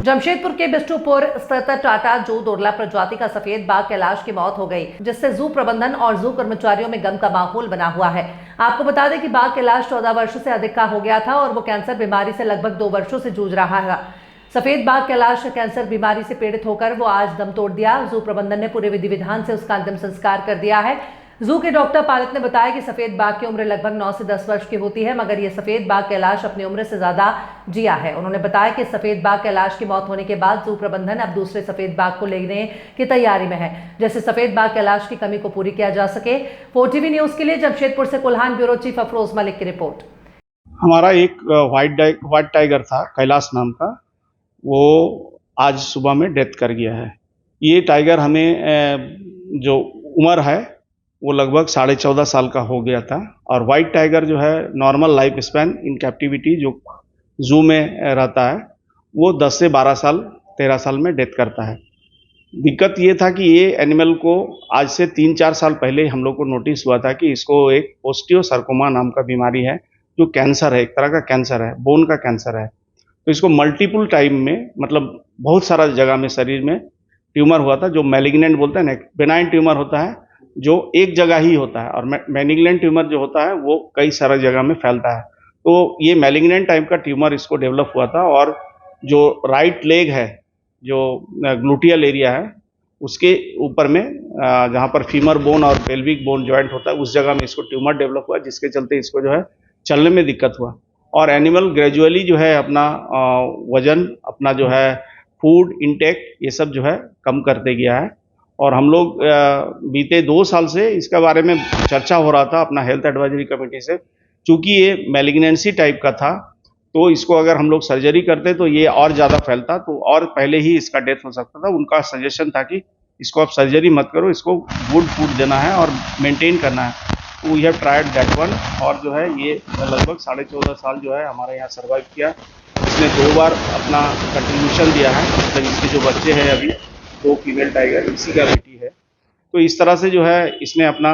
जमशेदपुर के बिष्टुपुर स्थित टाटा जू दुर्लभ प्रजाति का सफेद बाघ कैलाश की मौत हो गई, जिससे जू प्रबंधन और जू कर्मचारियों में गम का माहौल बना हुआ है। आपको बता दें कि बाघ कैलाश 14 वर्षों से अधिक का हो गया था और वो कैंसर बीमारी से लगभग 2 वर्षों से जूझ रहा है। सफेद बाघ कैलाश कैंसर बीमारी से पीड़ित होकर वो आज दम तोड़ दिया। जू प्रबंधन ने पूरे विधि विधान से उसका अंतिम संस्कार कर दिया है। जू के डॉक्टर पालित ने बताया कि सफेद बाघ की उम्र लगभग 9 से 10 वर्ष की होती है, मगर ये सफेद बाघ कैलाश अपनी उम्र से ज्यादा जिया है। उन्होंने बताया कि सफेद बाघ कैलाश की मौत होने के बाद जू प्रबंधन अब दूसरे सफेद बाघ को लेने की तैयारी में है, जैसे सफेद बाघ कैलाश की कमी को पूरी किया जा सके। 4TV न्यूज के लिए जमशेदपुर से कुल्हान ब्यूरो चीफ अफरोज मलिक की रिपोर्ट। हमारा एक व्हाइट टाइगर था कैलाश नाम का, वो आज सुबह में डेथ कर गया है। ये टाइगर हमें जो उम्र है वो लगभग 14.5 साल का हो गया था। और व्हाइट टाइगर जो है normal life span in captivity जो जू में रहता है वो 10 से 12 साल 13 साल में डेथ करता है। दिक्कत ये था कि ये एनिमल को आज से 3-4 साल पहले हम लोग को नोटिस हुआ था कि इसको एक ओस्टियोसार्कोमा नाम का बीमारी है, जो कैंसर है, एक तरह का कैंसर है, बोन का कैंसर है। तो इसको मल्टीपल टाइम में, मतलब बहुत सारा जगह में शरीर में ट्यूमर हुआ था, जो मैलिग्नेंट बोलते हैं ना। बेनाइन ट्यूमर होता है जो एक जगह ही होता है, और मैलिग्नेंट ट्यूमर जो होता है वो कई सारा जगह में फैलता है। तो ये मैलिग्नेंट टाइप का ट्यूमर इसको डेवलप हुआ था, और जो राइट लेग है, जो ग्लूटियल एरिया है, उसके ऊपर में जहाँ पर फीमर बोन और पेल्विक बोन जॉइंट होता है, उस जगह में इसको ट्यूमर डेवलप हुआ, जिसके चलते इसको जो है चलने में दिक्कत हुआ। और एनिमल ग्रेजुअली जो है अपना वजन, अपना जो है फूड इंटेक, ये सब जो है कम करते गया है। और हम लोग बीते 2 साल से इसके बारे में चर्चा हो रहा था अपना हेल्थ एडवाइजरी कमेटी से। चूंकि ये मैलिग्नेंसी टाइप का था, तो इसको अगर हम लोग सर्जरी करते तो ये और ज़्यादा फैलता, तो और पहले ही इसका डेथ हो सकता था। उनका सजेशन था कि इसको आप सर्जरी मत करो, इसको गुड फूड देना है और मेंटेन करना है। तो we have tried that one. और जो है ये लगभग 14.5 साल जो है हमारे यहाँ सर्वाइव किया। इसने 2 बार अपना कंट्रीब्यूशन दिया है, मतलब इसके जो बच्चे हैं अभी 2 फीमेल टाइगर इसी का बेटी है। तो इस तरह से जो है इसने अपना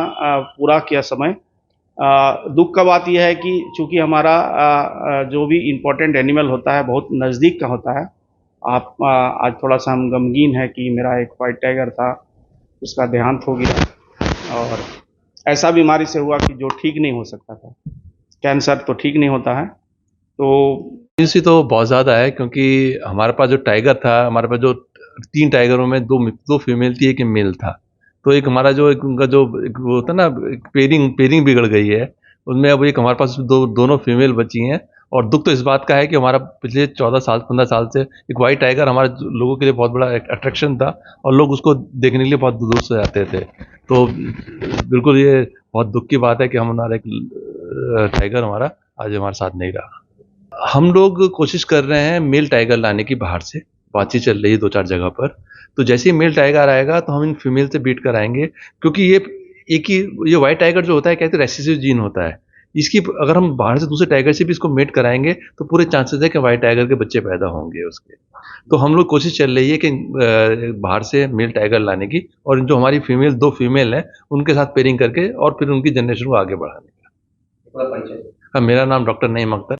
पूरा किया समय। दुख का बात यह है कि चूंकि हमारा जो भी इम्पोर्टेंट एनिमल होता है बहुत नज़दीक का होता है। आज थोड़ा सा हम गमगीन है कि मेरा एक व्हाइट टाइगर था, उसका देहांत हो गया, और ऐसा बीमारी से हुआ कि जो ठीक नहीं हो सकता था। कैंसर तो ठीक नहीं होता है। तो इसी तो बहुत ज़्यादा है, क्योंकि हमारे पास जो टाइगर था, हमारे पास जो 3 टाइगरों में 2 फीमेल थी, एक मेल था। तो एक हमारा जो एक उनका जो एक वो होता है ना, पेयरिंग बिगड़ गई है उनमें। अब एक हमारे पास दोनों फीमेल बची हैं। और दुख तो इस बात का है कि हमारा पिछले 14 साल 15 साल से एक व्हाइट टाइगर हमारे लोगों के लिए बहुत बड़ा अट्रैक्शन था, और लोग उसको देखने के लिए बहुत दूर से आते थे। तो बिल्कुल ये बहुत दुख की बात है कि हमारा एक टाइगर हमारा आज हमारे साथ नहीं रहा। हम लोग कोशिश कर रहे हैं मेल टाइगर लाने की, बाहर से बातचीत चल रही है 2-4 जगह पर। तो जैसे ही मेल टाइगर आएगा तो हम इन फीमेल से बीट कराएंगे, क्योंकि ये व्हाइट टाइगर जो होता है, कहते हैं रेसेसिव जीन होता है इसकी। अगर हम बाहर से दूसरे टाइगर से भी इसको मेट कराएंगे तो पूरे चांसेस है कि व्हाइट टाइगर के बच्चे पैदा होंगे उसके। तो हम लोग कोशिश चल रही है कि बाहर से मेल टाइगर लाने की, और जो हमारी 2 फीमेल हैं उनके साथ पेयरिंग करके और फिर उनकी जनरेशन को आगे बढ़ाने का। मेरा नाम डॉक्टर नईम अख्तर।